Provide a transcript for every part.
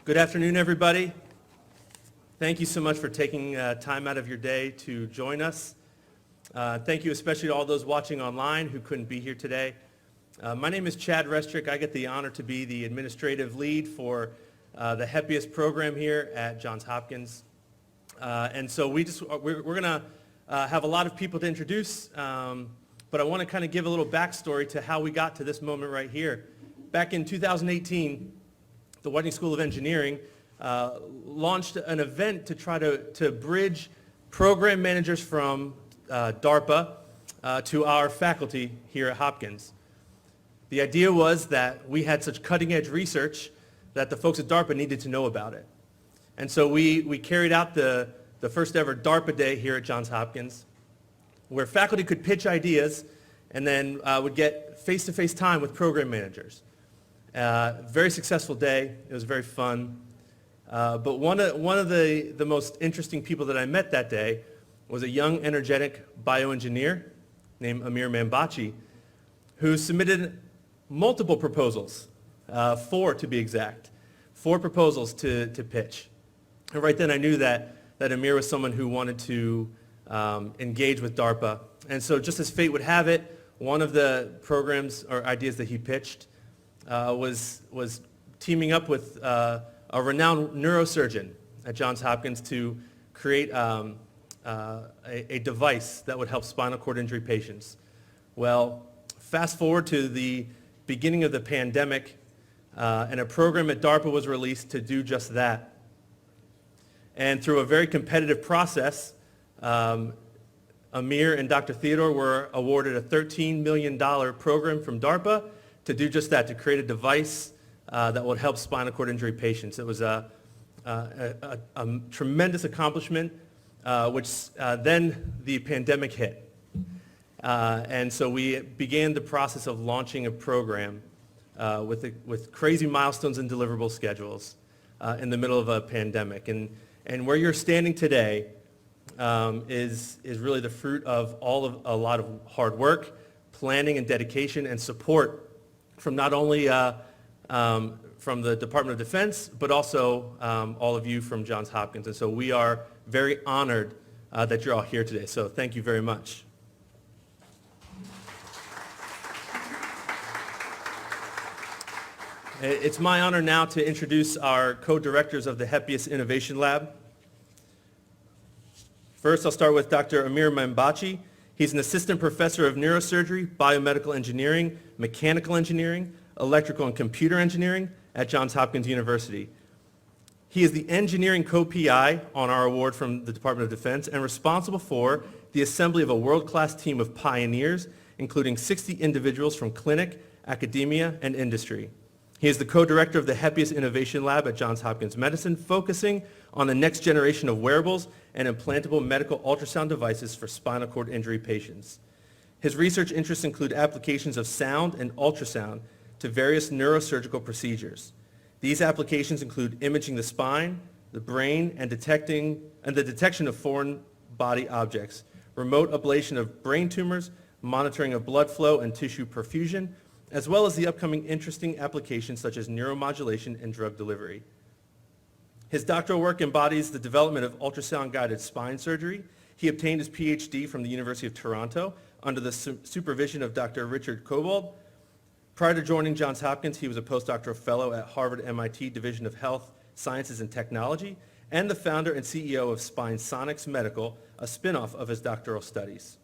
Good afternoon, everybody. Thank you so much for taking time out of your day to join us. Thank you especially to all those watching online who couldn't be here today. My name is Chad Restrick. I get the honor to be the administrative lead for the HEPIUS program here at Johns Hopkins. And so we're going to have a lot of people to introduce, but I want to kind of give a little backstory to how we got to this moment right here. Back in 2018, the Whiting School of Engineering launched an event to try to bridge program managers from DARPA to our faculty here at Hopkins. The idea was that we had such cutting-edge research that the folks at DARPA needed to know about it. And so we carried out the first ever DARPA Day here at Johns Hopkins, where faculty could pitch ideas and then would get face-to-face time with program managers. Very successful day. It was very fun. But one of the most interesting people that I met that day was a young, energetic bioengineer named Amir Mambachi, who submitted multiple proposals, 4 to be exact, 4 proposals to pitch. And right then I knew that Amir was someone who wanted to engage with DARPA. And so just as fate would have it, one of the programs or ideas that he pitched was teaming up with a renowned neurosurgeon at Johns Hopkins to create a device that would help spinal cord injury patients. Well, fast forward to the beginning of the pandemic, and a program at DARPA was released to do just that. And through a very competitive process, Amir and Dr. Theodore were awarded a $13 million program from DARPA to do just that, to create a device that would help spinal cord injury patients. It was a tremendous accomplishment, which then the pandemic hit. And so we began the process of launching a program with crazy milestones and deliverable schedules in the middle of a pandemic. And where you're standing today is really the fruit of a lot of hard work, planning and dedication and support from not only from the Department of Defense, but also all of you from Johns Hopkins. And so we are very honored that you're all here today. So thank you very much. It's my honor now to introduce our co-directors of the HEPIUS Innovation Lab. First, I'll start with Dr. Amir Mambachi. He's an assistant professor of neurosurgery, biomedical engineering, mechanical engineering, electrical and computer engineering at Johns Hopkins University. He is the engineering co-PI on our award from the Department of Defense and responsible for the assembly of a world-class team of pioneers, including 60 individuals from clinic, academia, and industry. He is the co-director of the HEPIUS Innovation Lab at Johns Hopkins Medicine, focusing on the next generation of wearables and implantable medical ultrasound devices for spinal cord injury patients. His research interests include applications of sound and ultrasound to various neurosurgical procedures. These applications include imaging the spine, the brain, and the detection of foreign body objects, remote ablation of brain tumors, monitoring of blood flow and tissue perfusion, as well as the upcoming interesting applications such as neuromodulation and drug delivery. His doctoral work embodies the development of ultrasound-guided spine surgery. He obtained his PhD from the University of Toronto under the supervision of Dr. Richard Kobold. Prior to joining Johns Hopkins, he was a postdoctoral fellow at Harvard-MIT Division of Health Sciences and Technology and the founder and CEO of Sonics Medical, a spin-off of his doctoral studies.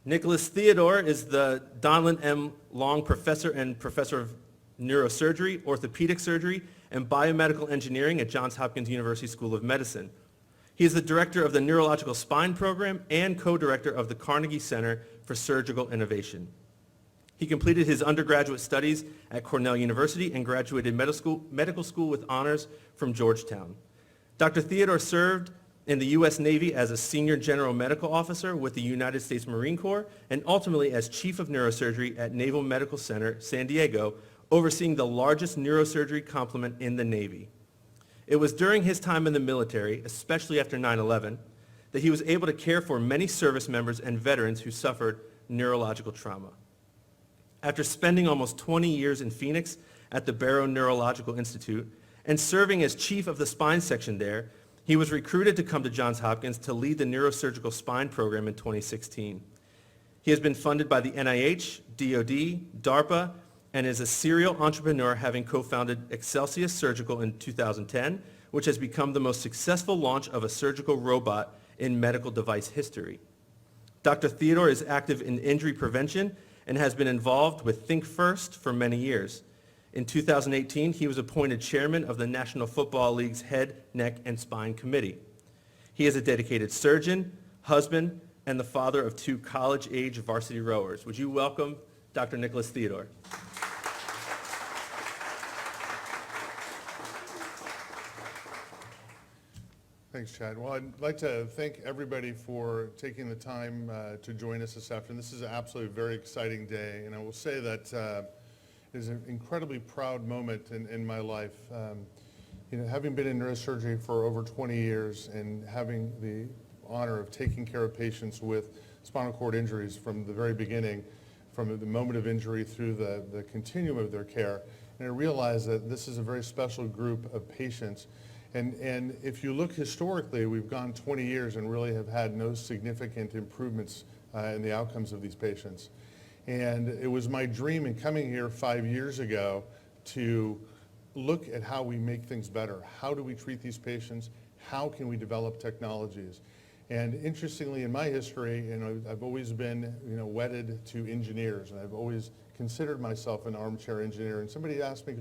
Nicholas Theodore is the Donlin M. Long Professor and Professor of Neurosurgery, Orthopedic Surgery, and Biomedical Engineering at Johns Hopkins University School of Medicine. He is the director of the Neurological Spine Program and co-director of the Carnegie Center for Surgical Innovation. He completed his undergraduate studies at Cornell University and graduated medical school with honors from Georgetown. Dr. Theodore served in the U.S. Navy as a senior general medical officer with the United States Marine Corps and ultimately as chief of neurosurgery at Naval Medical Center, San Diego, overseeing the largest neurosurgery complement in the Navy. It was during his time in the military, especially after 9/11, that he was able to care for many service members and veterans who suffered neurological trauma. After spending almost 20 years in Phoenix at the Barrow Neurological Institute and serving as chief of the spine section there, he was recruited to come to Johns Hopkins to lead the neurosurgical spine program in 2016. He has been funded by the NIH, DoD, DARPA, and is a serial entrepreneur, having co-founded Excelsius Surgical in 2010, which has become the most successful launch of a surgical robot in medical device history. Dr. Theodore is active in injury prevention and has been involved with Think First for many years. In 2018, he was appointed chairman of the National Football League's Head, Neck, and Spine Committee. He is a dedicated surgeon, husband, and the father of 2 college-age varsity rowers. Would you welcome Dr. Nicholas Theodore? Thanks, Chad. Well, I'd like to thank everybody for taking the time to join us this afternoon. This is an absolutely very exciting day, and I will say that it is an incredibly proud moment in my life. Having been in neurosurgery for over 20 years and having the honor of taking care of patients with spinal cord injuries from the very beginning, from the moment of injury through the continuum of their care, and I realize that this is a very special group of patients. And if you look historically, we've gone 20 years and really have had no significant improvements in the outcomes of these patients. And it was my dream in coming here 5 years ago to look at how we make things better. How do we treat these patients? How can we develop technologies? And interestingly, in my history, I've always been, wedded to engineers, and I've always considered myself an armchair engineer. And somebody asked me,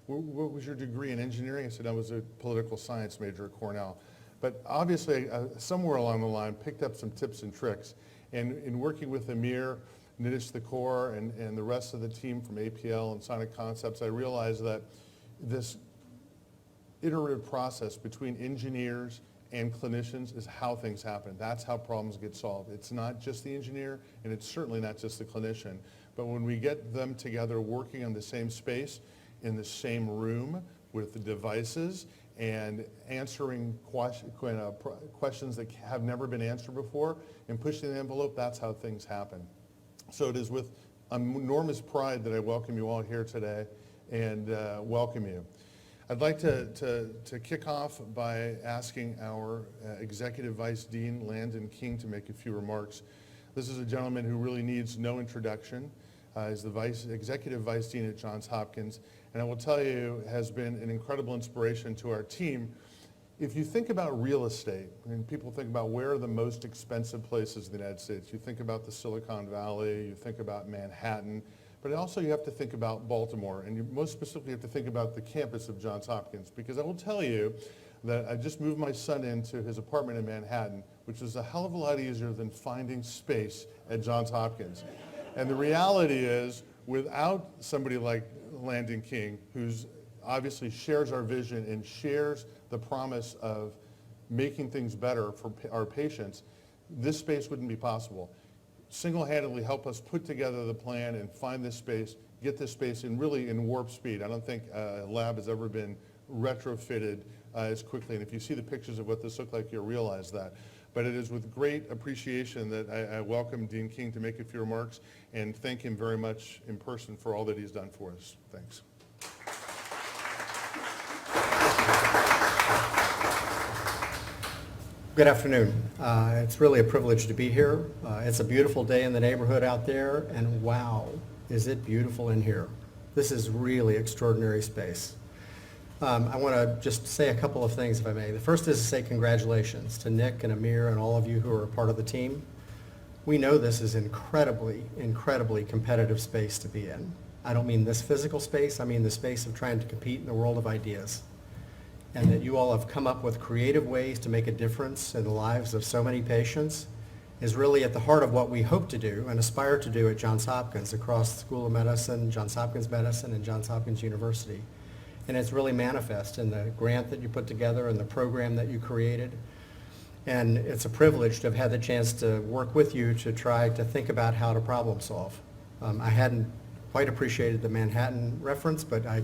what was your degree in engineering? I said, I was a political science major at Cornell. But obviously, somewhere along the line, picked up some tips and tricks. And in working with Amir, Nitish Thakor, and the rest of the team from APL and Sonic Concepts, I realized that this iterative process between engineers and clinicians is how things happen. That's how problems get solved. It's not just the engineer, and it's certainly not just the clinician. But when we get them together working on the same space, in the same room with the devices and answering questions that have never been answered before and pushing the envelope, that's how things happen. So it is with enormous pride that I welcome you all here today and welcome you. I'd like to kick off by asking our Executive Vice Dean, Landon King, to make a few remarks. This is a gentleman who really needs no introduction. He's the Executive Vice Dean at Johns Hopkins, and I will tell you, has been an incredible inspiration to our team. If you think about real estate, and people think about where are the most expensive places in the United States, you think about the Silicon Valley, you think about Manhattan, but also you have to think about Baltimore, and you most specifically have to think about the campus of Johns Hopkins, because I will tell you that I just moved my son into his apartment in Manhattan, which is a hell of a lot easier than finding space at Johns Hopkins. And the reality is, without somebody like Landon King, who's obviously shares our vision and shares the promise of making things better for our patients, this space wouldn't be possible. Single-handedly help us put together the plan and find this space, get this space in warp speed. I don't think a lab has ever been retrofitted as quickly. And if you see the pictures of what this looked like, you'll realize that. But it is with great appreciation that I welcome Dean King to make a few remarks and thank him very much in person for all that he's done for us. Thanks. Good afternoon. It's really a privilege to be here. It's a beautiful day in the neighborhood out there, and wow, is it beautiful in here. This is really extraordinary space. I want to just say a couple of things, if I may. The first is to say congratulations to Nick and Amir and all of you who are a part of the team. We know this is incredibly, incredibly competitive space to be in. I don't mean this physical space, I mean the space of trying to compete in the world of ideas. And that you all have come up with creative ways to make a difference in the lives of so many patients is really at the heart of what we hope to do and aspire to do at Johns Hopkins across the School of Medicine, Johns Hopkins Medicine, and Johns Hopkins University. And it's really manifest in the grant that you put together and the program that you created. And it's a privilege to have had the chance to work with you to try to think about how to problem solve. I hadn't quite appreciated the Manhattan reference, but it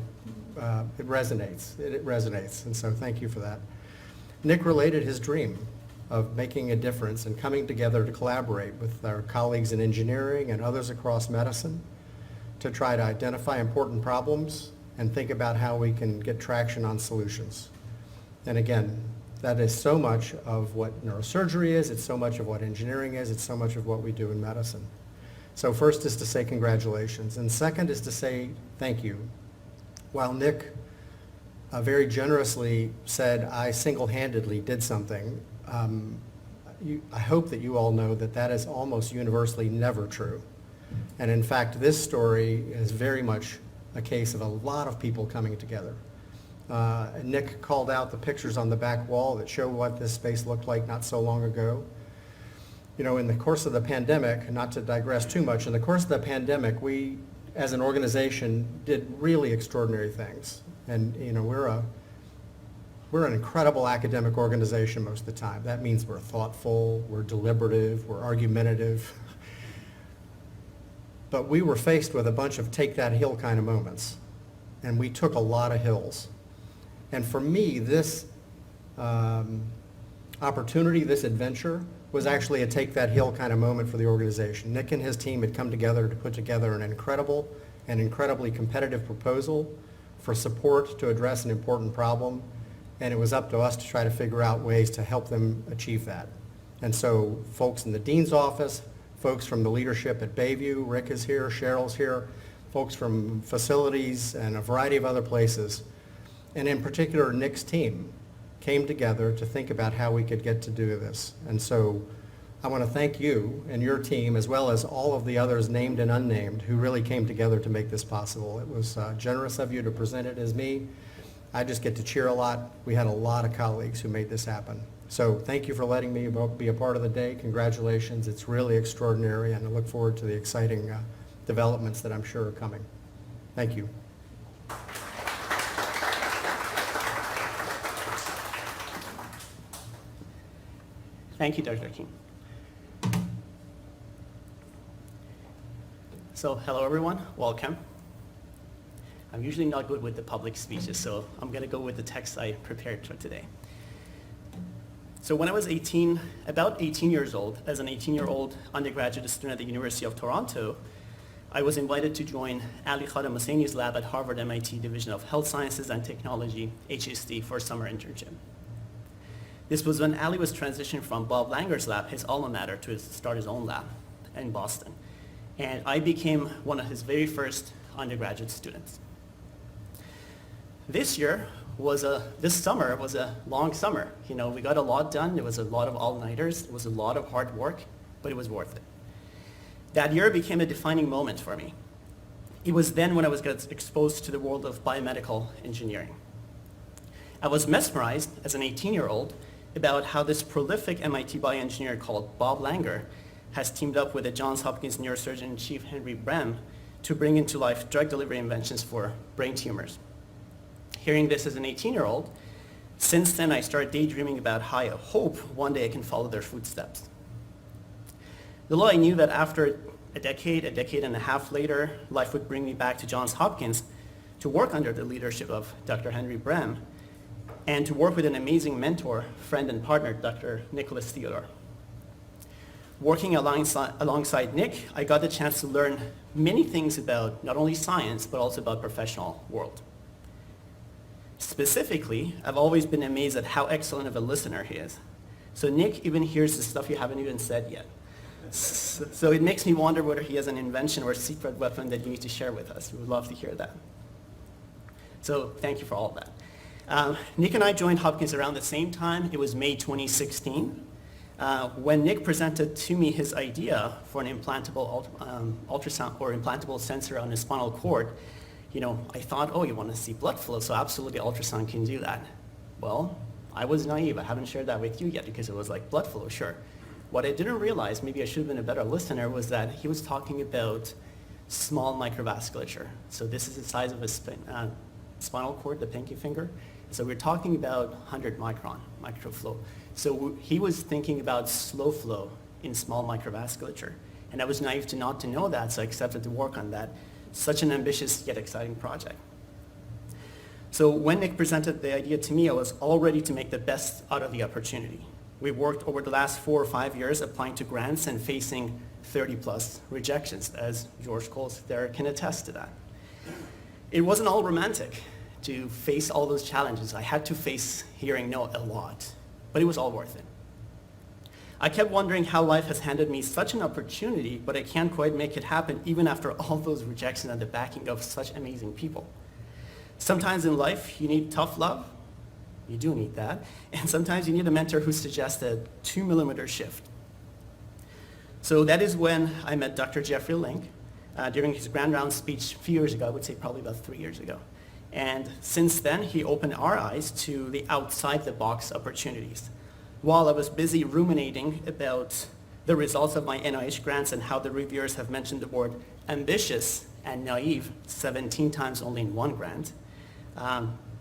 resonates. It resonates, and so thank you for that. Nick related his dream of making a difference and coming together to collaborate with our colleagues in engineering and others across medicine to try to identify important problems and think about how we can get traction on solutions. And again, that is so much of what neurosurgery is, it's so much of what engineering is, it's so much of what we do in medicine. So first is to say congratulations, and second is to say thank you. While Nick very generously said, I single-handedly did something, I hope that you all know that that is almost universally never true. And in fact, this story is very much a case of a lot of people coming together. Nick called out the pictures on the back wall that show what this space looked like not so long ago. You know, in the course of the pandemic, not to digress too much, in the course of the pandemic, we, as an organization, did really extraordinary things. And, you know, we're an incredible academic organization most of the time. That means we're thoughtful, we're deliberative, we're argumentative. But we were faced with a bunch of take that hill kind of moments. And we took a lot of hills. And for me, this opportunity, this adventure, was actually a take that hill kind of moment for the organization. Nick and his team had come together to put together an incredible and incredibly competitive proposal for support to address an important problem, and it was up to us to try to figure out ways to help them achieve that. And so folks in the dean's office, folks from the leadership at Bayview, Rick is here, Cheryl's here, folks from facilities and a variety of other places, and in particular Nick's team, came together to think about how we could get to do this. And so I want to thank you and your team, as well as all of the others named and unnamed who really came together to make this possible. It was generous of you to present it as me. I just get to cheer a lot. We had a lot of colleagues who made this happen. So thank you for letting me be a part of the day. Congratulations. It's really extraordinary, and I look forward to the exciting developments that I'm sure are coming. Thank you. Thank you, Dr. King. So, hello everyone, welcome. I'm usually not good with the public speeches, so I'm gonna go with the text I prepared for today. So when I was about 18 years old, as an 18-year-old undergraduate student at the University of Toronto, I was invited to join Ali Khadim Hosseini's lab at Harvard MIT Division of Health Sciences and Technology, HST, for a summer internship. This was when Ali was transitioning from Bob Langer's lab, his alma mater, to start his own lab in Boston. And I became one of his very first undergraduate students. This summer was a long summer. You know, we got a lot done. There was a lot of all-nighters. It was a lot of hard work, but it was worth it. That year became a defining moment for me. It was then when I was exposed to the world of biomedical engineering. I was mesmerized as an 18-year-old about how this prolific MIT bioengineer called Bob Langer has teamed up with the Johns Hopkins neurosurgeon-in-chief Henry Brem to bring into life drug delivery inventions for brain tumors. Hearing this as an 18-year-old, since then I started daydreaming about how I hope one day I can follow their footsteps. Little I knew that after a decade and a half later, life would bring me back to Johns Hopkins to work under the leadership of Dr. Henry Brem, and to work with an amazing mentor, friend, and partner, Dr. Nicholas Theodore. Working alongside Nick, I got the chance to learn many things about not only science, but also about professional world. Specifically, I've always been amazed at how excellent of a listener he is. So Nick even hears the stuff you haven't even said yet. So it makes me wonder whether he has an invention or a secret weapon that you need to share with us. We would love to hear that. So thank you for all of that. Nick and I joined Hopkins around the same time. It was May 2016. When Nick presented to me his idea for an implantable ultrasound or implantable sensor on the spinal cord, you know, I thought, oh, you want to see blood flow, so absolutely ultrasound can do that. Well, I was naive. I haven't shared that with you yet because it was like blood flow, sure. What I didn't realize, maybe I should have been a better listener, was that he was talking about small microvasculature. So this is the size of a spinal cord, the pinky finger. So we're talking about 100 micron microflow. So he was thinking about slow flow in small microvasculature. And I was naive not to know that, so I accepted to work on that. Such an ambitious yet exciting project. So when Nick presented the idea to me, I was all ready to make the best out of the opportunity. We worked over the last 4 or 5 years applying to grants and facing 30 plus rejections, as George Coles there can attest to that. It wasn't all romantic to face all those challenges. I had to face hearing no a lot, but it was all worth it. I kept wondering how life has handed me such an opportunity, but I can't quite make it happen even after all those rejections and the backing of such amazing people. Sometimes in life, you need tough love. You do need that. And sometimes you need a mentor who suggests a 2-millimeter shift. So that is when I met Dr. Jeffrey Link during his grand round speech a few years ago, I would say probably about 3 years ago. And since then, he opened our eyes to the outside-the-box opportunities. While I was busy ruminating about the results of my NIH grants and how the reviewers have mentioned the word ambitious and naive 17 times only in one grant,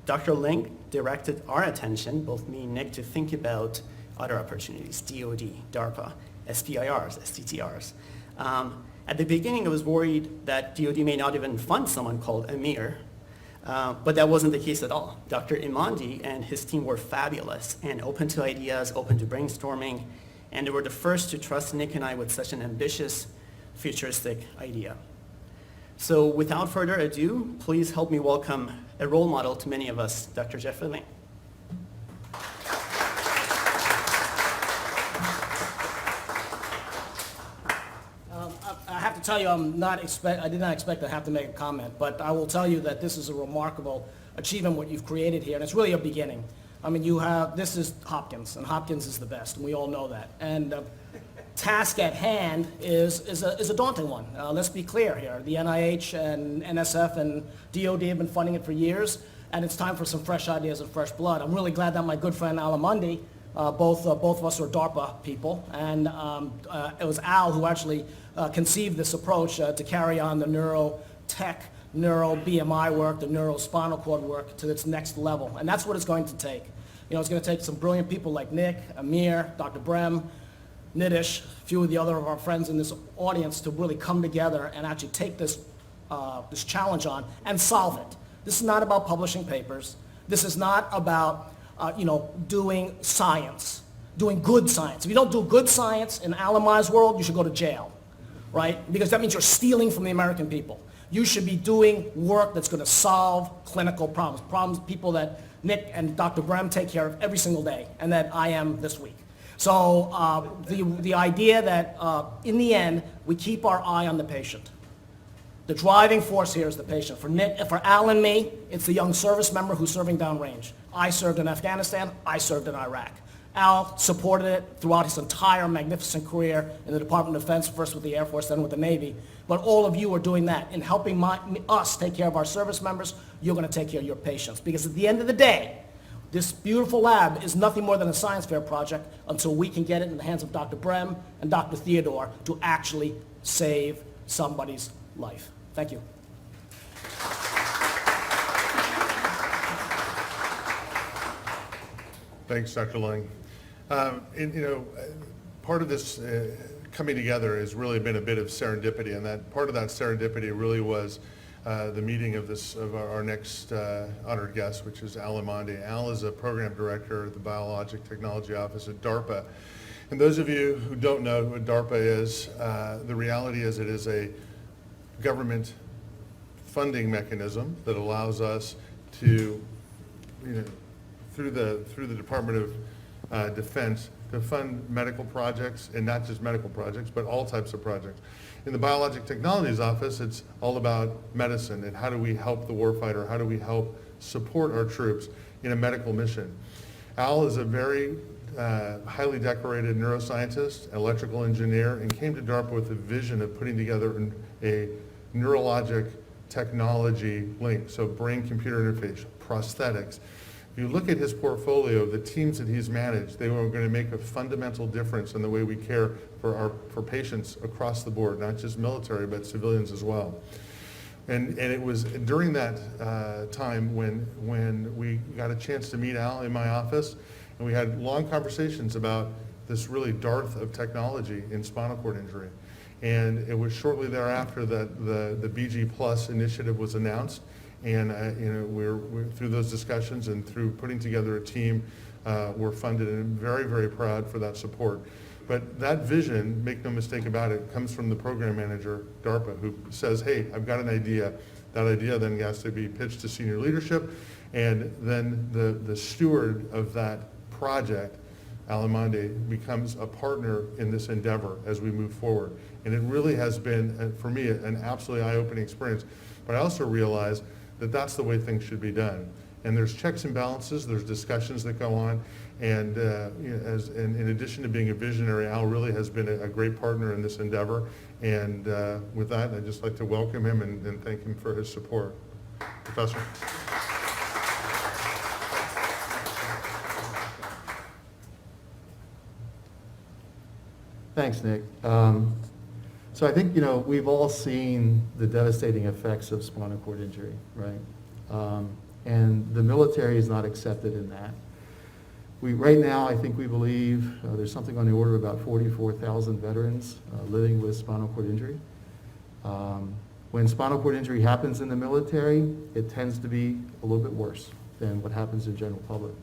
Dr. Link directed our attention, both me and Nick, to think about other opportunities, DoD, DARPA, SPIRs, STTRs. At the beginning, I was worried that DoD may not even fund someone called Amir, but that wasn't the case at all. Dr. Imandi and his team were fabulous and open to ideas, open to brainstorming, and they were the first to trust Nick and I with such an ambitious, futuristic idea. So without further ado, please help me welcome a role model to many of us, Dr. Jeffrey Link. I have to tell you, I did not expect to have to make a comment, but I will tell you that this is a remarkable achievement, what you've created here, and it's really a beginning. I mean, this is Hopkins, and Hopkins is the best, and we all know that. And task at hand is a daunting one. Let's be clear here. The NIH and NSF and DoD have been funding it for years, and it's time for some fresh ideas and fresh blood. I'm really glad that my good friend Al Mundi, both of us are DARPA people, and it was Al who actually conceived this approach to carry on the neurotech, neuro-BMI work, the neurospinal cord work to its next level. And that's what it's going to take. You know, it's going to take some brilliant people like Nick, Amir, Dr. Brem, Nidish, a few of the other of our friends in this audience to really come together and actually take this challenge on and solve it. This is not about publishing papers. This is not about doing science, doing good science. If you don't do good science in Alamai's world, you should go to jail, right? Because that means you're stealing from the American people. You should be doing work that's going to solve clinical problems people that Nick and Dr. Brem take care of every single day, and that I am this week. So the idea that in the end, we keep our eye on the patient. The driving force here is the patient. For Al and me, it's the young service member who's serving downrange. I served in Afghanistan. I served in Iraq. Al supported it throughout his entire magnificent career in the Department of Defense, first with the Air Force, then with the Navy. But all of you are doing that. In helping us take care of our service members, you're going to take care of your patients. Because at the end of the day, this beautiful lab is nothing more than a science fair project until we can get it in the hands of Dr. Brem and Dr. Theodore to actually save somebody's life. Thank you. Thanks, Dr. Lang. Part of this coming together has really been a bit of serendipity, and that part of that serendipity really was the meeting of our next honored guest, which is Al Mundi. Al is a program director at the Biologic Technology Office at DARPA. And those of you who don't know what DARPA is, the reality is it is a government funding mechanism that allows us to, through the Department of Defense, to fund medical projects, and not just medical projects, but all types of projects. In the Biologic Technologies Office, it's all about medicine and how do we help the warfighter, how do we help support our troops in a medical mission. Al is a very highly decorated neuroscientist, electrical engineer, and came to DARPA with a vision of putting together a neurologic technology link, so brain-computer interface, prosthetics. If you look at his portfolio, the teams that he's managed, they were going to make a fundamental difference in the way we care for patients across the board, not just military, but civilians as well. And it was during that time when we got a chance to meet Al in my office, and we had long conversations about this really dearth of technology in spinal cord injury. And it was shortly thereafter that the BG Plus initiative was announced. And we're through those discussions and through putting together a team, we're funded, and I'm very, very proud for that support. But that vision, make no mistake about it, comes from the program manager, DARPA, who says, hey, I've got an idea. That idea then has to be pitched to senior leadership, and then the steward of that project, Alamonde, becomes a partner in this endeavor as we move forward. And it really has been, for me, an absolutely eye-opening experience. But I also realize that that's the way things should be done. And there's checks and balances, there's discussions that go on, and in addition to being a visionary, Al really has been a great partner in this endeavor. And with that, I'd just like to welcome him and thank him for his support. Professor. Thanks, Nick. So I think, we've all seen the devastating effects of spinal cord injury, right? And the military is not accepted in that. Right now, I think we believe there's something on the order of about 44,000 veterans living with spinal cord injury. When spinal cord injury happens in the military, it tends to be a little bit worse than what happens in general public.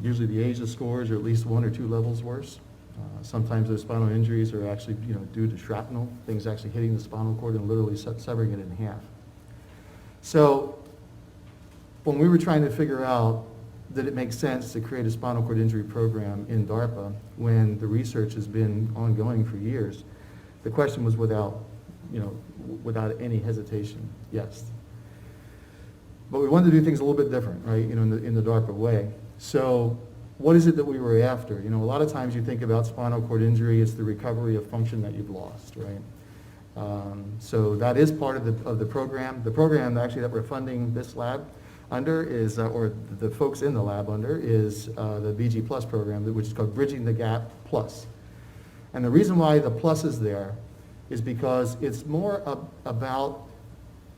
Usually the ASA scores are at least 1 or 2 levels worse. Sometimes those spinal injuries are actually due to shrapnel, things actually hitting the spinal cord and literally severing it in half. So when we were trying to figure out did it make sense to create a spinal cord injury program in DARPA when the research has been ongoing for years, the question was without any hesitation, yes. But we wanted to do things a little bit different, right, in the DARPA way. So what is it that we were after? A lot of times you think about spinal cord injury, it's the recovery of function that you've lost, right? So that is part of the program. The program actually that we're funding this lab under is, or the folks in the lab under, is the BG Plus program, which is called Bridging the Gap Plus. And the reason why the plus is there is because it's more about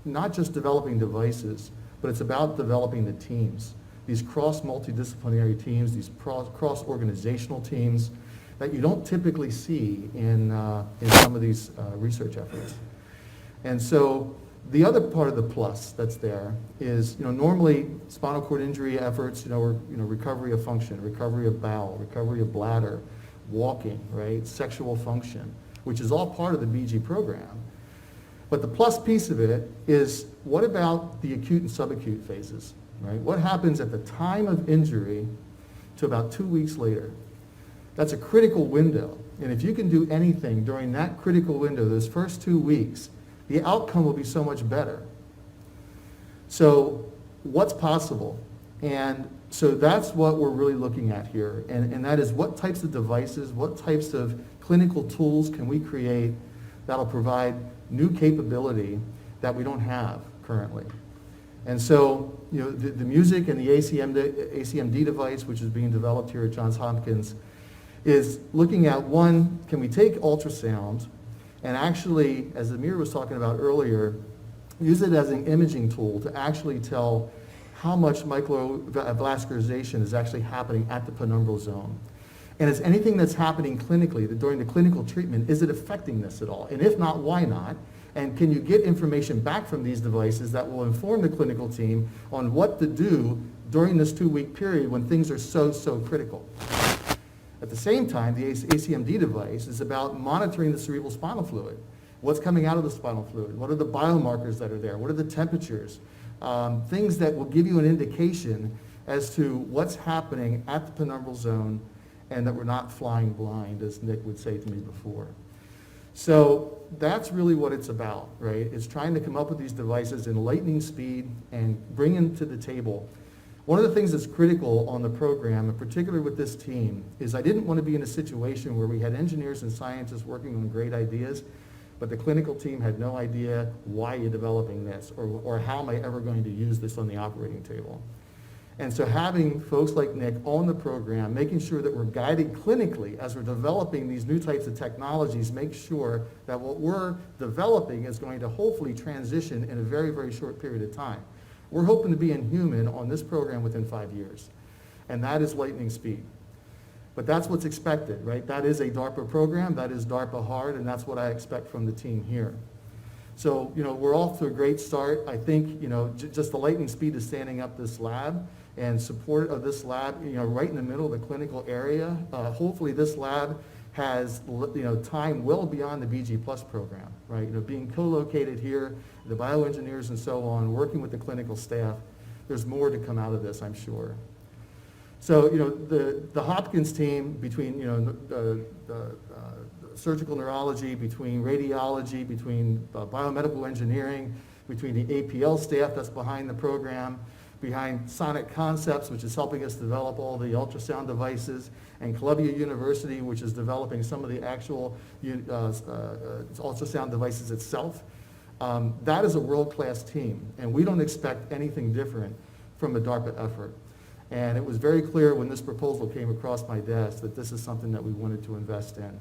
not just developing devices, but it's about developing the teams. These multidisciplinary teams, these cross-organizational teams that you don't typically see in some of these research efforts. And so the other part of the plus that's there is, normally spinal cord injury efforts, recovery of function, recovery of bowel, recovery of bladder, walking, right, sexual function, which is all part of the BG program. But the plus piece of it is, what about the acute and subacute phases, right? What happens at the time of injury to about 2 weeks later? That's a critical window. And if you can do anything during that critical window, those first 2 weeks, the outcome will be so much better. So what's possible? And so that's what we're really looking at here. And that is, what types of devices, what types of clinical tools can we create that'll provide new capability that we don't have currently. And so, the music and the ACMD device, which is being developed here at Johns Hopkins, is looking at, one, can we take ultrasound and actually, as Amir was talking about earlier, use it as an imaging tool to actually tell how much microvascularization is actually happening at the penumbral zone. And is anything that's happening clinically, during the clinical treatment, is it affecting this at all? And if not, why not? And can you get information back from these devices that will inform the clinical team on what to do during this 2-week period when things are so critical? At the same time, the ACMD device is about monitoring the cerebral spinal fluid. What's coming out of the spinal fluid? What are the biomarkers that are there? What are the temperatures? Things that will give you an indication as to what's happening at the penumbral zone, and that we're not flying blind, as Nick would say to me before. So that's really what it's about, right? It's trying to come up with these devices in lightning speed and bring them to the table. One of the things that's critical on the program, and particularly with this team, is I didn't want to be in a situation where we had engineers and scientists working on great ideas, but the clinical team had no idea why you're developing this, or how am I ever going to use this on the operating table. And so having folks like Nick on the program, making sure that we're guided clinically as we're developing these new types of technologies, make sure that what we're developing is going to hopefully transition in a very short period of time. We're hoping to be in human on this program within 5 years. And that is lightning speed. But that's what's expected, right? That is a DARPA program, that is DARPA hard, and that's what I expect from the team here. So, we're off to a great start. I think, just the lightning speed of standing up this lab and support of this lab, right in the middle of the clinical area. Hopefully this lab has, time well beyond the BG Plus program, right? Being co-located here, the bioengineers and so on, working with the clinical staff, there's more to come out of this, I'm sure. So, the Hopkins team, between, the surgical neurology, between radiology, between biomedical engineering, between the APL staff that's behind the program, behind Sonic Concepts, which is helping us develop all the ultrasound devices, and Columbia University, which is developing some of the actual ultrasound devices itself. That is a world-class team, and we don't expect anything different from a DARPA effort. And it was very clear when this proposal came across my desk that this is something that we wanted to invest in.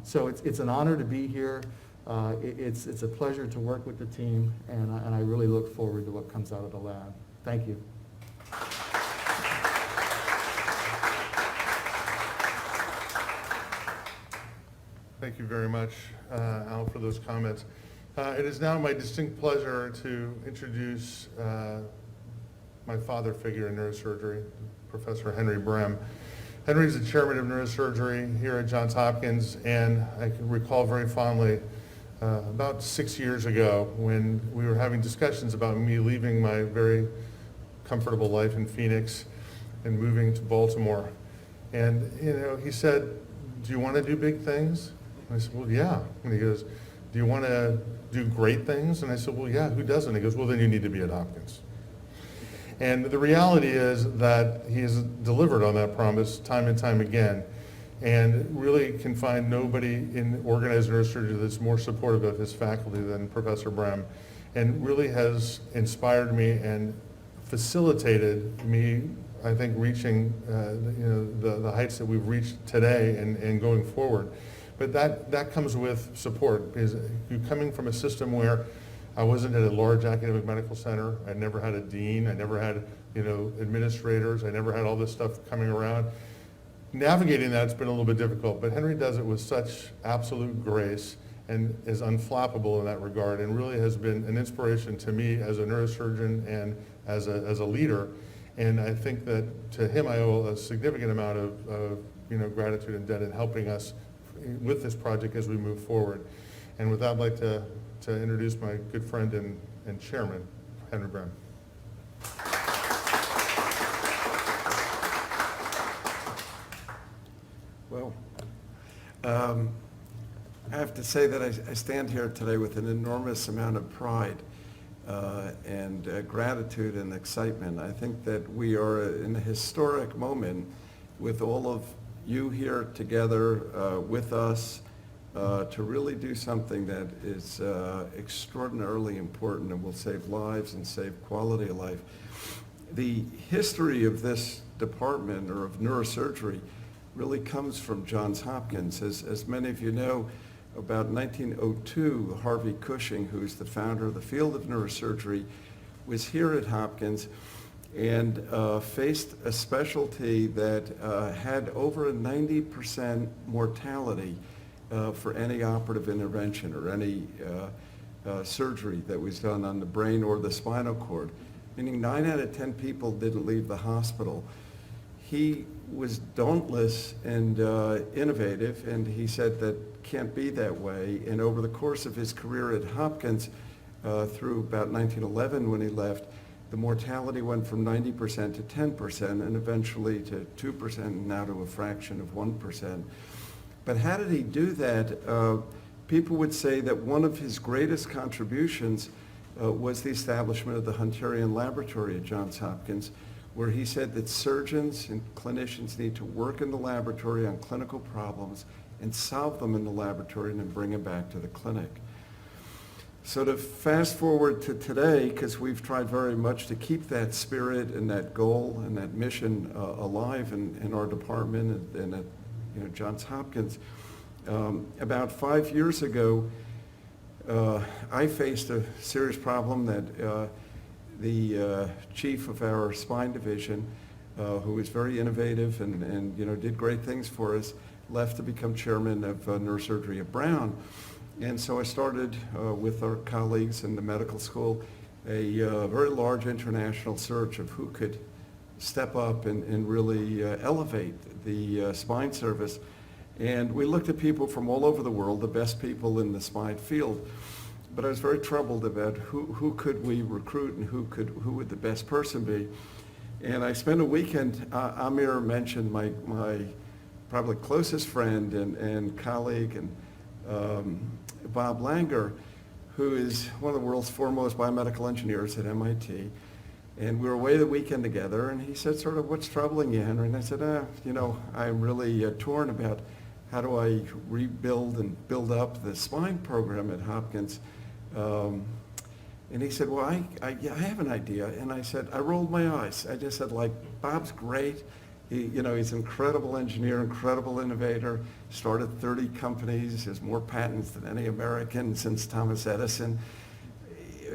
So it's an honor to be here. It's a pleasure to work with the team, and I really look forward to what comes out of the lab. Thank you. Thank you very much, Al, for those comments. It is now my distinct pleasure to introduce my father figure in neurosurgery, Professor Henry Brem. Henry is the chairman of neurosurgery here at Johns Hopkins, and I can recall very fondly about 6 years ago when we were having discussions about me leaving my very comfortable life in Phoenix and moving to Baltimore. And, he said, "Do you want to do big things?" And I said, "Well, yeah." And he goes, "Do you want to do great things?" And I said, "Well, yeah, who doesn't?" He goes, "Well, then you need to be at Hopkins." And the reality is that he has delivered on that promise time and time again, and really can find nobody in organized neurosurgery that's more supportive of his faculty than Professor Brem, and really has inspired me and facilitated me, I think, reaching the heights that we've reached today and going forward. But that comes with support, because you're coming from a system where I wasn't at a large academic medical center. I never had a dean. I never had, administrators. I never had all this stuff coming around. Navigating that's been a little bit difficult, but Henry does it with such absolute grace and is unflappable in that regard, and really has been an inspiration to me as a neurosurgeon and as a leader. And I think that to him I owe a significant amount of gratitude and debt in helping us with this project as we move forward. And with that, I'd like to introduce my good friend and chairman, Henry Brem. Well, I have to say that I stand here today with an enormous amount of pride and gratitude and excitement. I think that we are in a historic moment with all of you here together with us to really do something that is extraordinarily important and will save lives and save quality of life. The history of this department, or of neurosurgery, really comes from Johns Hopkins. As many of you know, about 1902, Harvey Cushing, who's the founder of the field of neurosurgery, was here at Hopkins and faced a specialty that had over a 90% mortality for any operative intervention or any surgery that was done on the brain or the spinal cord, meaning 9 out of 10 people didn't leave the hospital. He was dauntless and innovative, and he said that can't be that way. And over the course of his career at Hopkins, through about 1911 when he left, the mortality went from 90% to 10% and eventually to 2% and now to a fraction of 1%. But how did he do that? People would say that one of his greatest contributions was the establishment of the Hunterian Laboratory at Johns Hopkins, where he said that surgeons and clinicians need to work in the laboratory on clinical problems and solve them in the laboratory and then bring them back to the clinic. So to fast forward to today, because we've tried very much to keep that spirit and that goal and that mission alive in our department and at Johns Hopkins. About 5 years ago, I faced a serious problem that the chief of our spine division, who was very innovative and did great things for us, left to become chairman of neurosurgery at Brown. And so I started with our colleagues in the medical school a very large international search of who could step up and really elevate the spine service. And we looked at people from all over the world, the best people in the spine field. But I was very troubled about who could we recruit and who would the best person be. And I spent a weekend, Amir mentioned my probably closest friend and colleague, and Bob Langer, who is one of the world's foremost biomedical engineers at MIT. And we were away the weekend together, and he said, sort of, what's troubling you, Henry? And I said, I'm really torn about how do I rebuild and build up the spine program at Hopkins. And he said, well, I have an idea. And I said, I rolled my eyes. I just said, Bob's great. He's an incredible engineer, incredible innovator, started 30 companies, has more patents than any American since Thomas Edison.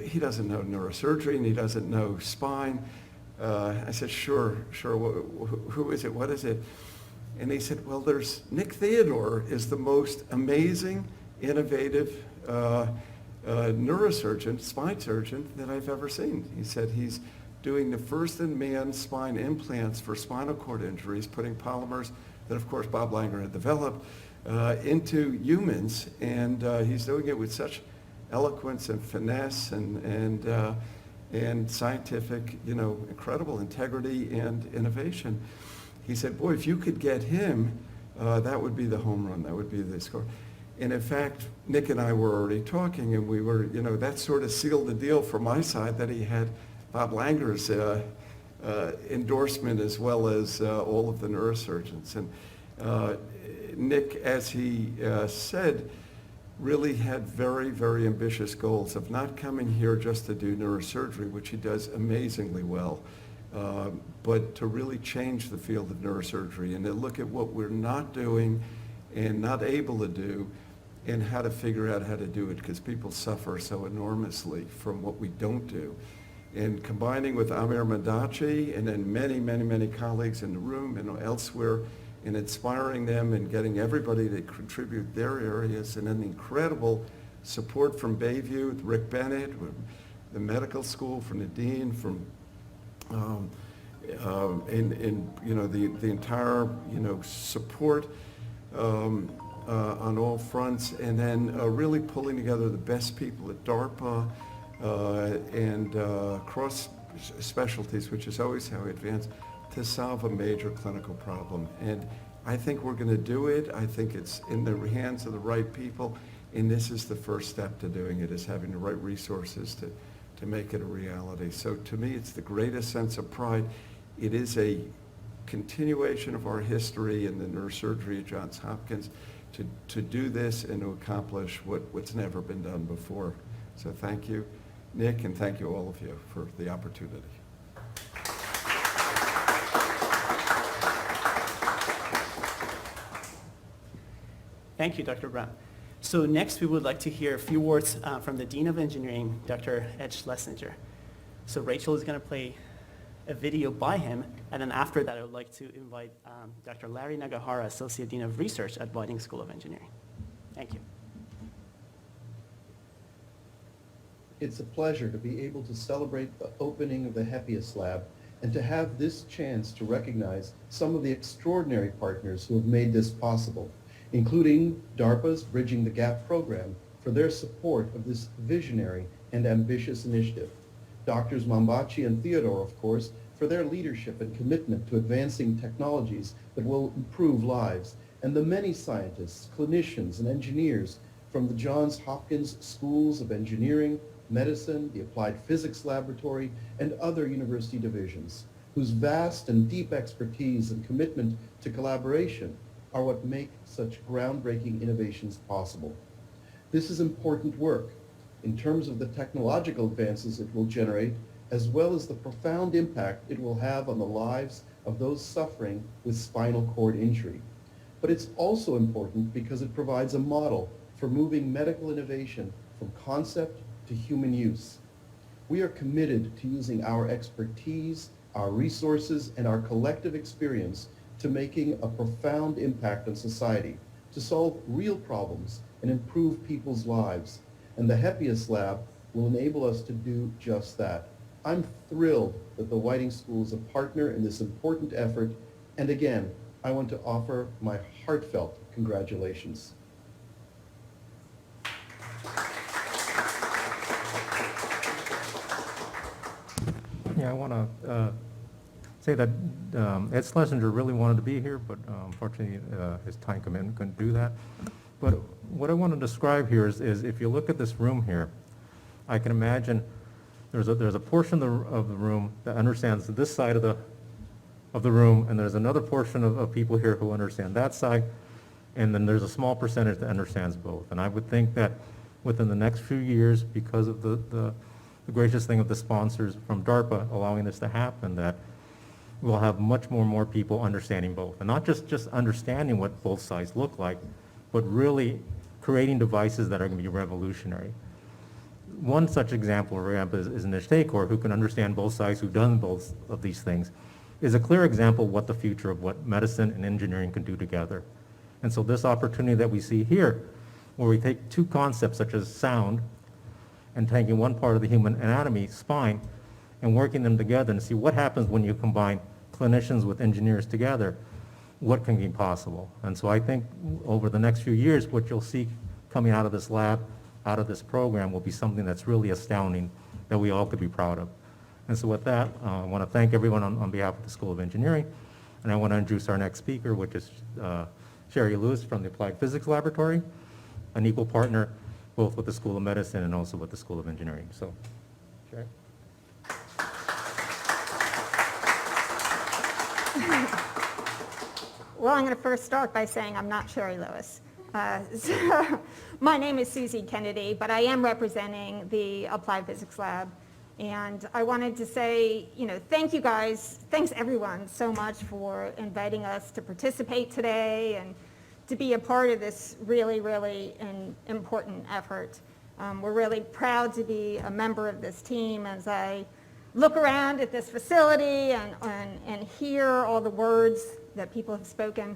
He doesn't know neurosurgery and he doesn't know spine. I said, sure, who is it, what is it? And he said, well, there's Nick Theodore is the most amazing, innovative neurosurgeon, spine surgeon that I've ever seen. He said he's doing the first-in-man spine implants for spinal cord injuries, putting polymers that, of course, Bob Langer had developed into humans, and he's doing it with such eloquence and finesse and scientific, incredible integrity and innovation. He said, boy, if you could get him, that would be the home run, that would be the score. And in fact, Nick and I were already talking, and we were, that sort of sealed the deal from my side that he had Bob Langer's endorsement as well as all of the neurosurgeons. And Nick, as he said, really had very, very ambitious goals of not coming here just to do neurosurgery, which he does amazingly well, but to really change the field of neurosurgery and to look at what we're not doing and not able to do and how to figure out how to do it, because people suffer so enormously from what we don't do. And combining with Amir Madachi and then many, many, many colleagues in the room and elsewhere, and inspiring them and getting everybody to contribute their areas, and then incredible support from Bayview, with Rick Bennett, with the medical school, from the dean, from the entire support on all fronts, and then really pulling together the best people at DARPA and cross specialties, which is always how we advance, to solve a major clinical problem. And I think we're going to do it. I think it's in the hands of the right people, and this is the first step to doing it, is having the right resources to make it a reality. So to me, it's the greatest sense of pride. It is a continuation of our history in the neurosurgery at Johns Hopkins to do this and to accomplish what's never been done before. So thank you, Nick, and thank you all of you for the opportunity. Thank you, Dr. Brown. So next we would like to hear a few words from the Dean of Engineering, Dr. Ed Schlesinger. So Rachel is going to play a video by him, and then after that I would like to invite Dr. Larry Nagahara, Associate Dean of Research at Whiting School of Engineering. Thank you. It's a pleasure to be able to celebrate the opening of the HEPIUS Lab and to have this chance to recognize some of the extraordinary partners who have made this possible, including DARPA's Bridging the Gap program for their support of this visionary and ambitious initiative. Doctors Mambachi and Theodore, of course, for their leadership and commitment to advancing technologies that will improve lives, and the many scientists, clinicians, and engineers from the Johns Hopkins Schools of Engineering, Medicine, the Applied Physics Laboratory, and other university divisions, whose vast and deep expertise and commitment to collaboration are what make such groundbreaking innovations possible. This is important work in terms of the technological advances it will generate, as well as the profound impact it will have on the lives of those suffering with spinal cord injury. But it's also important because it provides a model for moving medical innovation from concept to human use. We are committed to using our expertise, our resources, and our collective experience to making a profound impact on society, to solve real problems and improve people's lives. And the HEPIUS Lab will enable us to do just that. I'm thrilled that the Whiting School is a partner in this important effort, and again, I want to offer my heartfelt congratulations. Yeah, I want to say that Ed Schlesinger really wanted to be here, but unfortunately his time commitment couldn't do that. But what I want to describe here is if you look at this room here, I can imagine there's a portion of the room that understands this side of the room, and there's another portion of people here who understand that side, and then there's a small percentage that understands both. And I would think that within the next few years, because of the gracious thing of the sponsors from DARPA allowing this to happen, that we'll have much more people understanding both. And not just understanding what both sides look like, but really creating devices that are going to be revolutionary. One such example, for example, is Nish Thakor, who can understand both sides, who've done both of these things, is a clear example of what the future of what medicine and engineering can do together. And so this opportunity that we see here, where we take two concepts such as sound and taking one part of the human anatomy, spine, and working them together and see what happens when you combine clinicians with engineers together, what can be possible. And so I think over the next few years, what you'll see coming out of this lab, out of this program, will be something that's really astounding that we all could be proud of. And so with that, I want to thank everyone on behalf of the School of Engineering, and I want to introduce our next speaker, which is Sherry Lewis from the Applied Physics Laboratory, an equal partner both with the School of Medicine and also with the School of Engineering. So, Sherry. Well, I'm going to first start by saying I'm not Sherry Lewis. So my name is Susie Kennedy, but I am representing the Applied Physics Lab. And I wanted to say, thank you guys, thanks everyone so much for inviting us to participate today and to be a part of this really, really important effort. We're really proud to be a member of this team. As I look around at this facility and hear all the words that people have spoken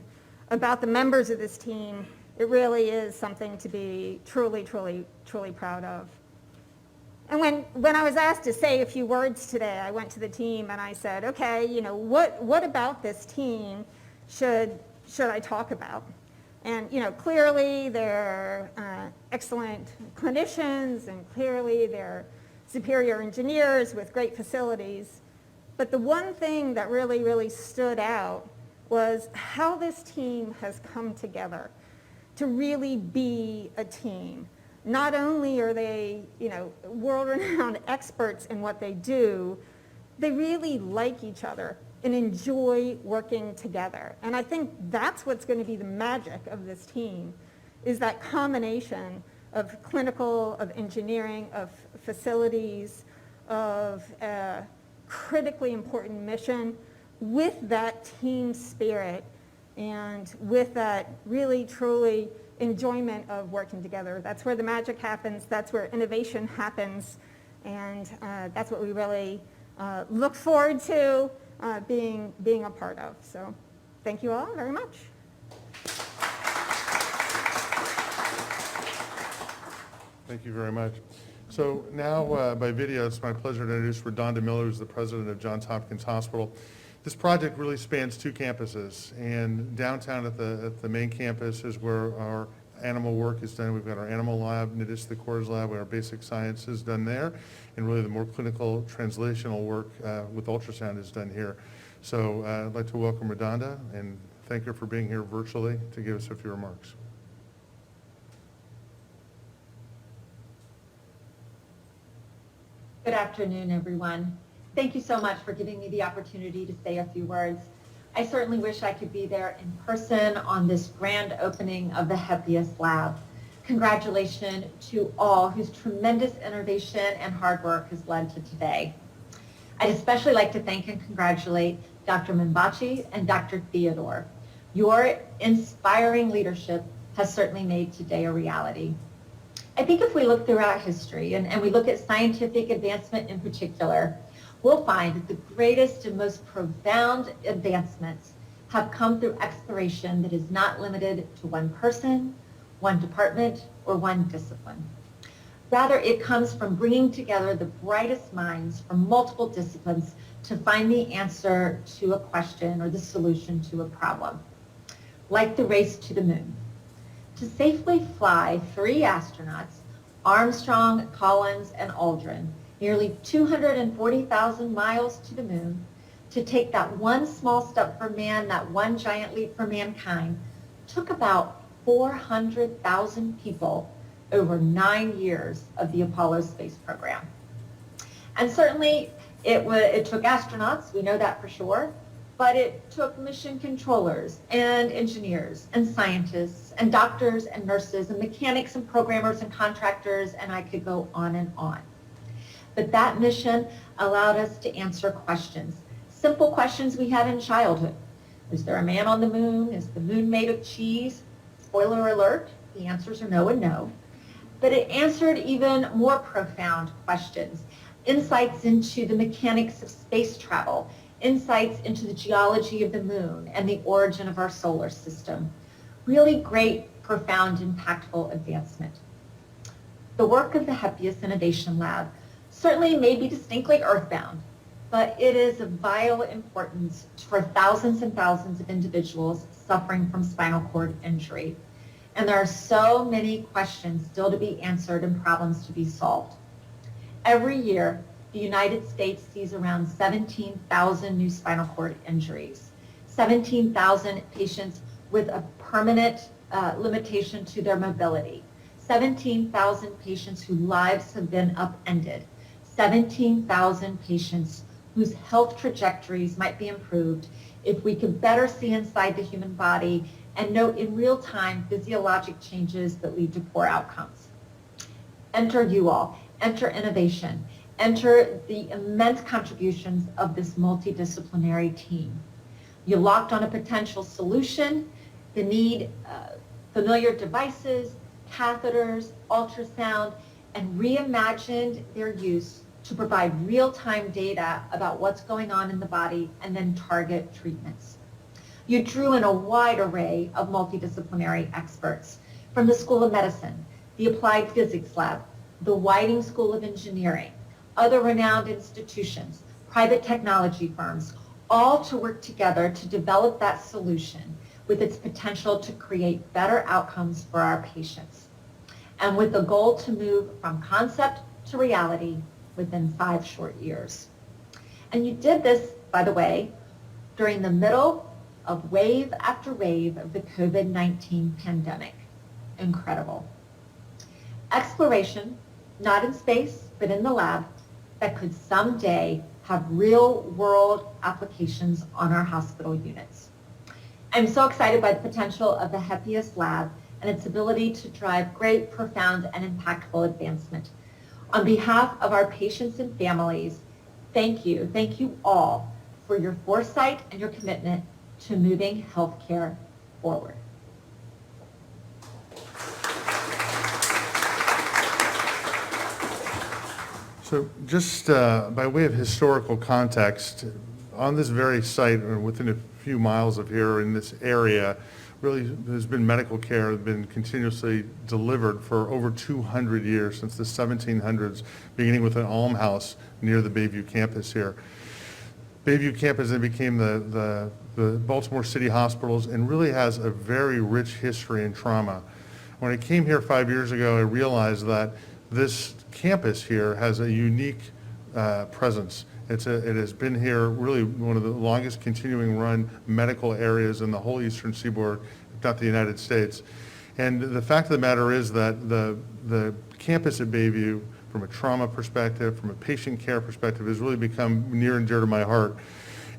about the members of this team, it really is something to be truly, truly, truly proud of. And when I was asked to say a few words today, I went to the team and I said, okay, what about this team should I talk about? And clearly they're excellent clinicians, and clearly they're superior engineers with great facilities. But the one thing that really, really stood out was how this team has come together to really be a team. Not only are they, world-renowned experts in what they do, they really like each other and enjoy working together. And I think that's what's going to be the magic of this team, is that combination of clinical, of engineering, of facilities, of a critically important mission, with that team spirit and with that really, truly enjoyment of working together. That's where the magic happens. That's where innovation happens. And that's what we really look forward to being a part of. So thank you all very much. Thank you very much. So now by video, it's my pleasure to introduce Redonda Miller, who's the president of Johns Hopkins Hospital. This project really spans two campuses, and downtown at the main campus is where our animal work is done. We've got our animal lab, Nish Thakor's lab, where our basic science is done there, and really the more clinical translational work with ultrasound is done here. So I'd like to welcome Redonda and thank her for being here virtually to give us a few remarks. Good afternoon, everyone. Thank you so much for giving me the opportunity to say a few words. I certainly wish I could be there in person on this grand opening of the HEPIUS Lab. Congratulations to all whose tremendous innovation and hard work has led to today. I'd especially like to thank and congratulate Dr. Minbachi and Dr. Theodore. Your inspiring leadership has certainly made today a reality. I think if we look throughout history and we look at scientific advancement in particular, we'll find that the greatest and most profound advancements have come through exploration that is not limited to one person, one department, or one discipline. Rather, it comes from bringing together the brightest minds from multiple disciplines to find the answer to a question or the solution to a problem. Like the race to the moon. To safely fly 3 astronauts, Armstrong, Collins, and Aldrin, nearly 240,000 miles to the moon, to take that one small step for man, that one giant leap for mankind, took about 400,000 people over 9 years of the Apollo space program. And certainly it took astronauts, we know that for sure, but it took mission controllers and engineers and scientists and doctors and nurses and mechanics and programmers and contractors, and I could go on and on. But that mission allowed us to answer questions, simple questions we had in childhood. Is there a man on the moon? Is the moon made of cheese? Spoiler alert, the answers are no and no. But it answered even more profound questions, insights into the mechanics of space travel, insights into the geology of the moon and the origin of our solar system. Really great, profound, impactful advancement. The work of the HEPIUS Innovation Lab certainly may be distinctly earthbound, but it is of vital importance for thousands and thousands of individuals suffering from spinal cord injury. And there are so many questions still to be answered and problems to be solved. Every year, the United States sees around 17,000 new spinal cord injuries, 17,000 patients with a permanent limitation to their mobility, 17,000 patients whose lives have been upended, 17,000 patients whose health trajectories might be improved if we could better see inside the human body and note in real time physiologic changes that lead to poor outcomes. Enter you all, enter innovation, enter the immense contributions of this multidisciplinary team. You locked on a potential solution, the need, familiar devices, catheters, ultrasound, and reimagined their use to provide real-time data about what's going on in the body and then target treatments. You drew in a wide array of multidisciplinary experts from the School of Medicine, the Applied Physics Lab, the Whiting School of Engineering, other renowned institutions, private technology firms, all to work together to develop that solution with its potential to create better outcomes for our patients, and with the goal to move from concept to reality within 5 short years. And you did this, by the way, during the middle of wave after wave of the COVID-19 pandemic. Incredible. Exploration, not in space, but in the lab, that could someday have real-world applications on our hospital units. I'm so excited by the potential of the HEPIUS Lab and its ability to drive great, profound, and impactful advancement. On behalf of our patients and families, thank you all for your foresight and your commitment to moving healthcare forward. So just by way of historical context, on this very site, or within a few miles of here in this area, really has been medical care has been continuously delivered for over 200 years, since the 1700s, beginning with an almhouse near the Bayview campus here. Bayview campus then became the Baltimore City Hospitals and really has a very rich history in trauma. When I came here 5 years ago, I realized that this campus here has a unique presence. It has been here really one of the longest continuing run medical areas in the whole eastern seaboard, if not the United States. And the fact of the matter is that the campus at Bayview, from a trauma perspective, from a patient care perspective, has really become near and dear to my heart.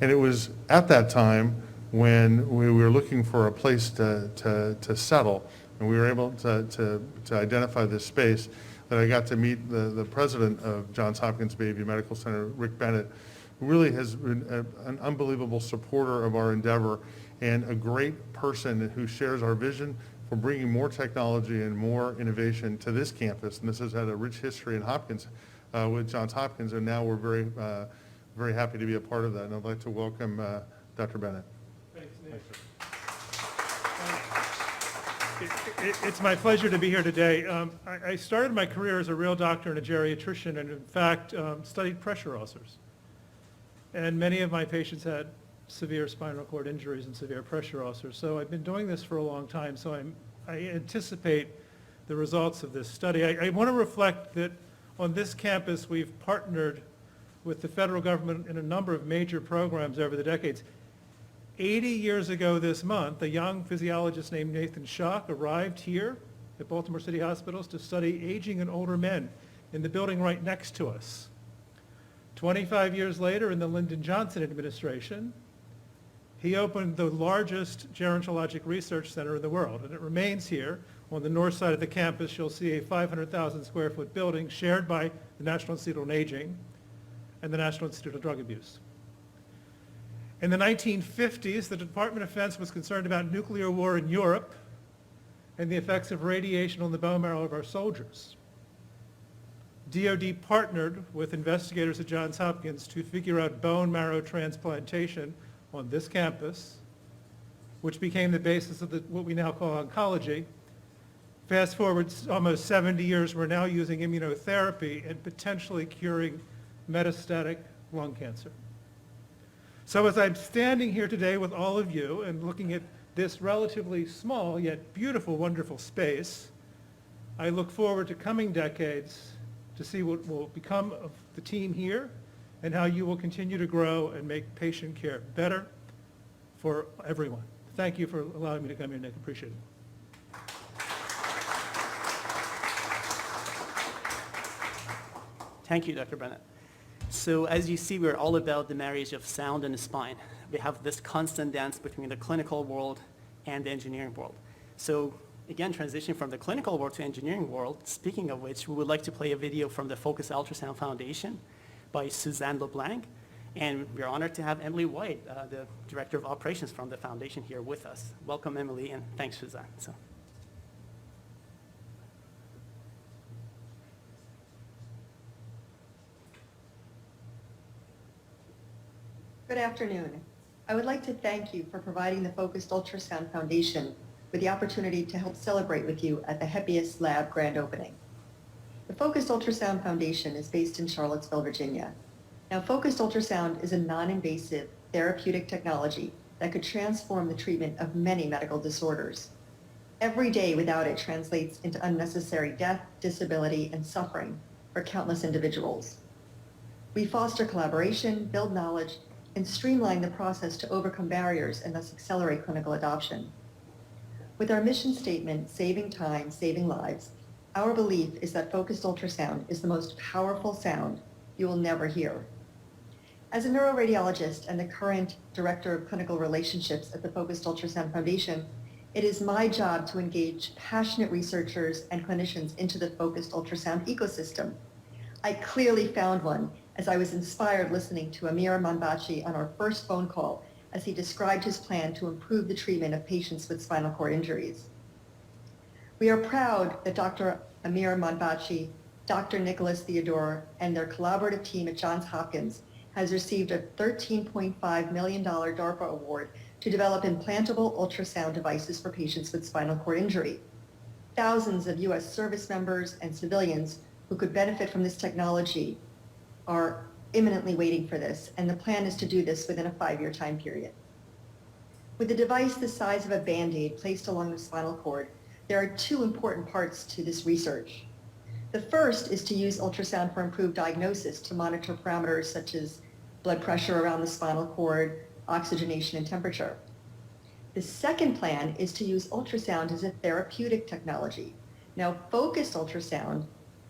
And it was at that time when we were looking for a place to settle, and we were able to identify this space, that I got to meet the president of Johns Hopkins Bayview Medical Center, Rick Bennett, who really has been an unbelievable supporter of our endeavor and a great person who shares our vision for bringing more technology and more innovation to this campus. And this has had a rich history in Hopkins with Johns Hopkins, and now we're very happy to be a part of that. And I'd like to welcome Dr. Bennett. Thanks, Nick. It's my pleasure to be here today. I started my career as a real doctor and a geriatrician, and in fact studied pressure ulcers. And many of my patients had severe spinal cord injuries and severe pressure ulcers. So I've been doing this for a long time, so I anticipate the results of this study. I want to reflect that on this campus we've partnered with the federal government in a number of major programs over the decades. 80 years ago this month, a young physiologist named Nathan Schock arrived here at Baltimore City Hospitals to study aging in older men in the building right next to us. 25 years later, in the Lyndon Johnson administration, he opened the largest gerontologic research center in the world, and it remains here. On the north side of the campus, you'll see a 500,000 square foot building shared by the National Institute on Aging and the National Institute on Drug Abuse. In the 1950s, the Department of Defense was concerned about nuclear war in Europe and the effects of radiation on the bone marrow of our soldiers. DoD partnered with investigators at Johns Hopkins to figure out bone marrow transplantation on this campus, which became the basis of what we now call oncology. Fast forward almost 70 years, we're now using immunotherapy and potentially curing metastatic lung cancer. So as I'm standing here today with all of you and looking at this relatively small yet beautiful, wonderful space, I look forward to coming decades to see what will become of the team here and how you will continue to grow and make patient care better for everyone. Thank you for allowing me to come here, Nick. Appreciate it. Thank you, Dr. Bennett. So as you see, we're all about the marriage of sound and the spine. We have this constant dance between the clinical world and the engineering world. So again, transitioning from the clinical world to engineering world, speaking of which, we would like to play a video from the Focus Ultrasound Foundation by Suzanne LeBlanc. And we're honored to have Emily White, the Director of Operations from the foundation, here with us. Welcome, Emily, and thanks, Suzanne. Good afternoon. I would like to thank you for providing the Focused Ultrasound Foundation with the opportunity to help celebrate with you at the HEPIUS Lab grand opening. The Focused Ultrasound Foundation is based in Charlottesville, Virginia. Now, Focused Ultrasound is a non-invasive therapeutic technology that could transform the treatment of many medical disorders. Every day without it translates into unnecessary death, disability, and suffering for countless individuals. We foster collaboration, build knowledge, and streamline the process to overcome barriers and thus accelerate clinical adoption. With our mission statement, saving time, saving lives, our belief is that focused ultrasound is the most powerful sound you will never hear. As a neuroradiologist and the current Director of Clinical Relationships at the Focused Ultrasound Foundation, it is my job to engage passionate researchers and clinicians into the focused ultrasound ecosystem. I clearly found one as I was inspired listening to Amir Manbachi on our first phone call as he described his plan to improve the treatment of patients with spinal cord injuries. We are proud that Dr. Amir Manbachi, Dr. Nicholas Theodore, and their collaborative team at Johns Hopkins has received a $13.5 million DARPA award to develop implantable ultrasound devices for patients with spinal cord injury. Thousands of U.S. service members and civilians who could benefit from this technology are imminently waiting for this, and the plan is to do this within a 5-year time period. With a device the size of a Band-Aid placed along the spinal cord, there are two important parts to this research. The first is to use ultrasound for improved diagnosis to monitor parameters such as blood pressure around the spinal cord, oxygenation, and temperature. The second plan is to use ultrasound as a therapeutic technology. Now, focused ultrasound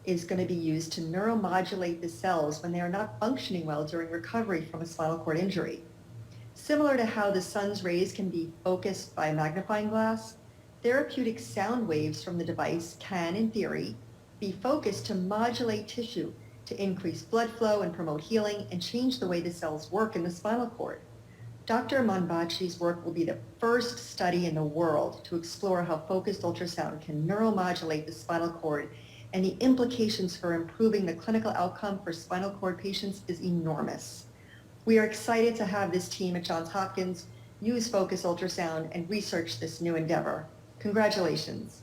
is going to be used to neuromodulate the cells when they are not functioning well during recovery from a spinal cord injury. Similar to how the sun's rays can be focused by a magnifying glass, therapeutic sound waves from the device can, in theory, be focused to modulate tissue to increase blood flow and promote healing and change the way the cells work in the spinal cord. Dr. Manbachi's work will be the first study in the world to explore how focused ultrasound can neuromodulate the spinal cord, and the implications for improving the clinical outcome for spinal cord patients is enormous. We are excited to have this team at Johns Hopkins use focused ultrasound and research this new endeavor. Congratulations.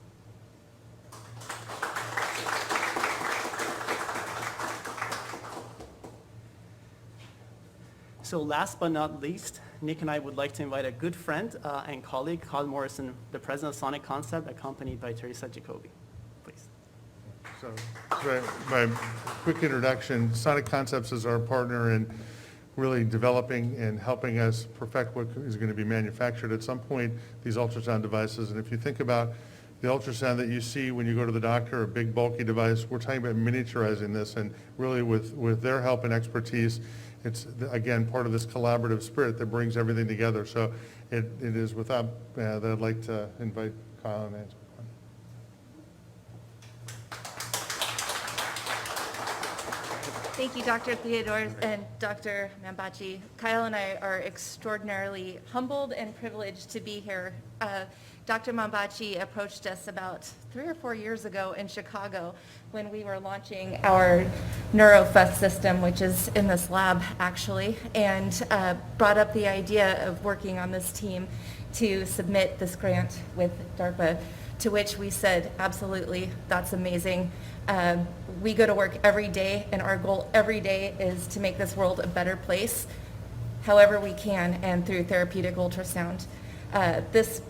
So last but not least, Nick and I would like to invite a good friend and colleague, Carl Morrison, the president of Sonic Concept, accompanied by Teresa Jacoby. Please. So, my quick introduction, Sonic Concepts is our partner in really developing and helping us perfect what is going to be manufactured at some point, these ultrasound devices. And if you think about the ultrasound that you see when you go to the doctor, a big bulky device, we're talking about miniaturizing this, and really with their help and expertise, it's, again, part of this collaborative spirit that brings everything together. So it is with that that I'd like to invite Kyle and answer. Thank you, Dr. Theodore and Dr. Mambachi. Kyle and I are extraordinarily humbled and privileged to be here. Dr. Mambachi approached us about 3 or 4 years ago in Chicago when we were launching our NeuroFest system, which is in this lab actually, and brought up the idea of working on this team to submit this grant with DARPA, to which we said, absolutely, that's amazing. We go to work every day, and our goal every day is to make this world a better place, however we can, and through therapeutic ultrasound. This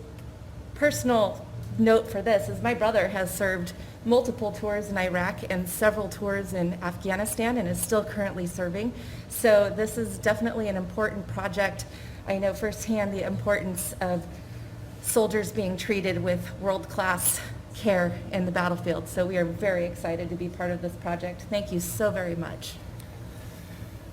personal note for this is my brother has served multiple tours in Iraq and several tours in Afghanistan and is still currently serving. So this is definitely an important project. I know firsthand the importance of soldiers being treated with world-class care in the battlefield. So we are very excited to be part of this project. Thank you so very much.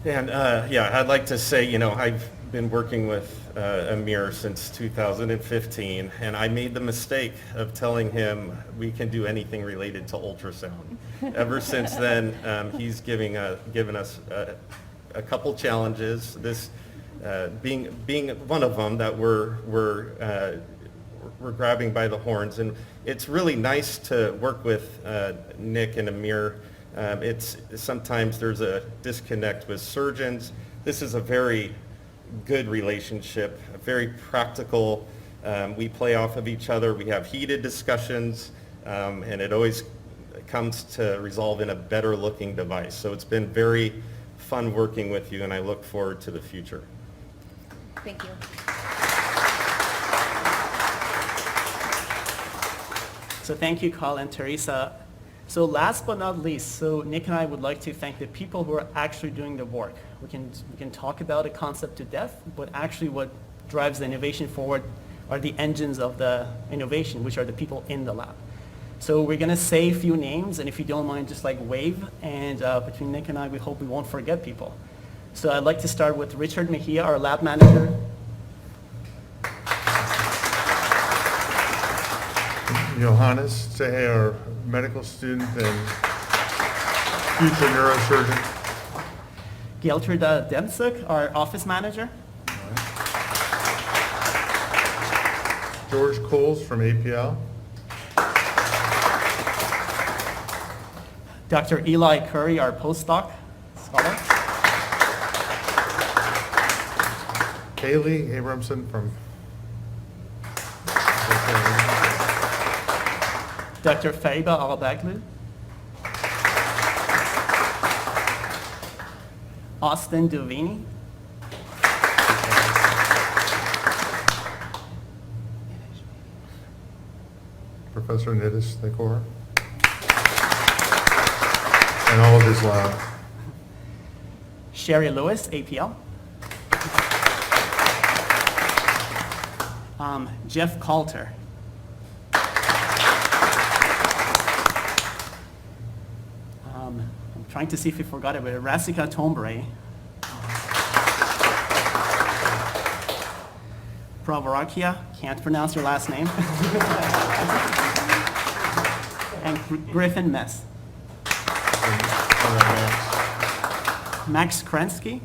And yeah, I'd like to say, you know, I've been working with Amir since 2015, and I made the mistake of telling him we can do anything related to ultrasound. Ever since then, he's given us a couple challenges. This being one of them that we're grabbing by the horns, and it's really nice to work with Nick and Amir. It's sometimes there's a disconnect with surgeons. This is a very good relationship, very practical. We play off of each other. We have heated discussions, and it always comes to resolve in a better looking device. So it's been very fun working with you, and I look forward to the future. Thank you. So thank you, Carl and Teresa. So last but not least, so Nick and I would like to thank the people who are actually doing the work. We can talk about a concept to death, but actually what drives the innovation forward are the engines of the innovation, which are the people in the lab. So we're going to say a few names, and if you don't mind, just like wave. And between Nick and I, we hope we won't forget people. So I'd like to start with Richard Mejia, our lab manager. Johannes Sehe, our medical student and future neurosurgeon. Geltrude Demsuk, our office manager. George Coles from APL. Dr. Eli Curry, our postdoc scholar. Haley Abramson from Dr. Fariba Al-Baglu. Austin Duvini. Professor Nitish Thakor. And all of his lab. Sherry Lewis, APL. Jeff Coulter. I'm trying to see if we forgot it, but Rasika Tombre. Pravarakia, can't pronounce your last name. And Griffin Mess. Max Krensky.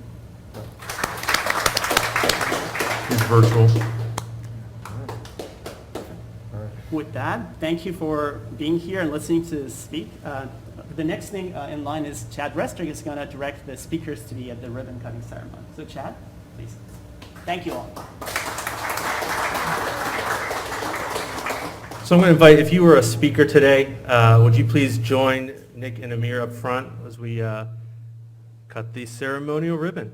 He's virtual. With that, thank you for being here and listening to speak. The next thing in line is Chad Restrick is going to direct the speakers to be at the ribbon cutting ceremony. So Chad, please. Thank you all. So I'm going to invite, if you were a speaker today, would you please join Nick and Amir up front as we cut the ceremonial ribbon.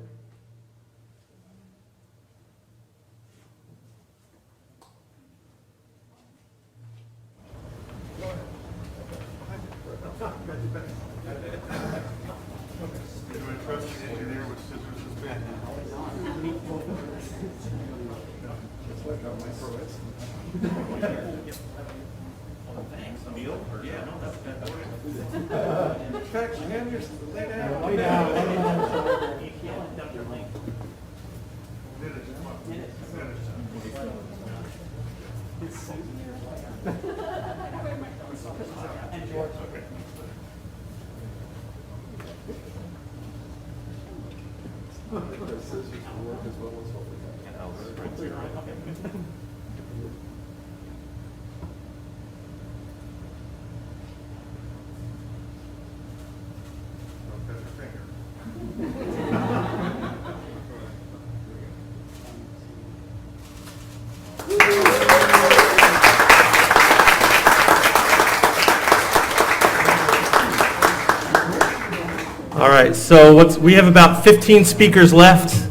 All right, so we have about 15 speakers left.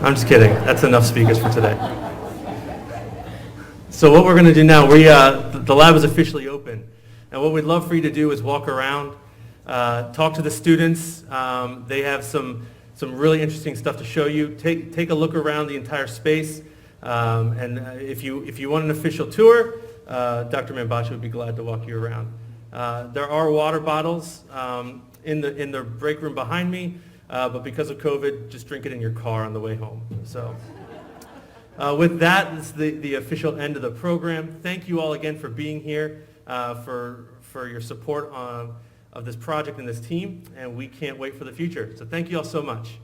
I'm just kidding. That's enough speakers for today. So what we're going to do now, the lab is officially open. And what we'd love for you to do is walk around, talk to the students. They have some really interesting stuff to show you. Take a look around the entire space. And if you want an official tour, Dr. Mambachi would be glad to walk you around. There are water bottles in the break room behind me, but because of COVID, just drink it in your car on the way home. So with that, this is the official end of the program. Thank you all again for being here, for your support of this project and this team, and we can't wait for the future. So thank you all so much.